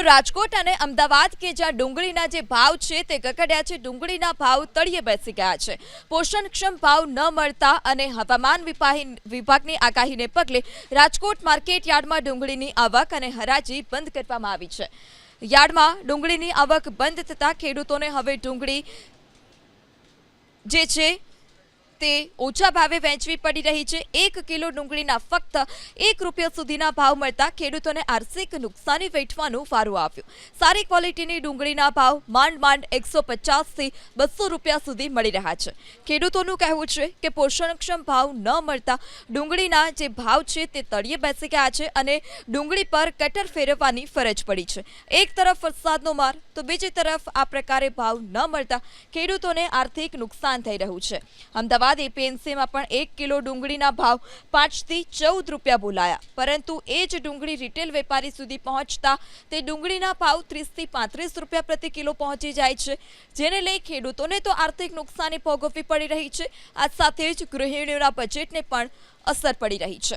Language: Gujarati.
તો રાજકોટ અને અમદાવાદ કે જ્યાં ડુંગળીના જે ભાવ છે તે ગગડ્યા છે, ડુંગળીના ભાવ તળિયે બેસી ગયા છે। પોષણક્ષમ ભાવ ન મળતા અને હવામાન વિભાગની આગાહીને પગલે રાજકોટ માર્કેટ યાર્ડમાં ડુંગળીની આવક અને હરાજી બંધ કરવામાં આવી છે। યાર્ડમાં ડુંગળીની આવક બંધ થતાં ખેડૂતોને હવે ડુંગળી જે છે તે ઓછા ભાવે વેચવી પડી રહી છે। 1 કિલો ડુંગળીના ફક્ત ₹1 સુધીના ભાવ મળતા ખેડૂતોને આર્થિક નુકસાની વેઠવાનો વારો આવ્યો। સારી ક્વોલિટીની ડુંગળીના ભાવ માંડ 150 થી ₹200 સુધી મળી રહ્યા છે। ખેડૂતોનું કહેવું છે કે પોષણક્ષમ ભાવ ન મળતા ડુંગળીના જે ભાવ છે તે તળિયે બેસી ગયા છે અને ડુંગળી પર કટર ફેરવવાની ફરજ પડી છે। એક તરફ વરસાદનો માર તો બીજી તરફ આ પ્રકારે ભાવ ન મળતા ખેડૂતોને આર્થિક નુકસાન થઈ રહ્યું છે। અમદાવાદ એપીએમસીમાં પણ 1 કિલો ડુંગળીના ભાવ ₹5 થી ₹14 બોલાયા, પરંતુ એ જ ડુંગળી રિટેલ વેપારી સુધી પહોંચતા તે ડુંગળીના ભાવ ₹30 થી ₹35 પ્રતિ કિલો પહોંચી જાય છે, જેને લઈ ખેડૂતોને તો આર્થિક નુકસાની ભોગવવી પડી રહી છે। આ સાથે જ ગૃહિણીઓના બજેટને પણ અસર પડી રહી છે।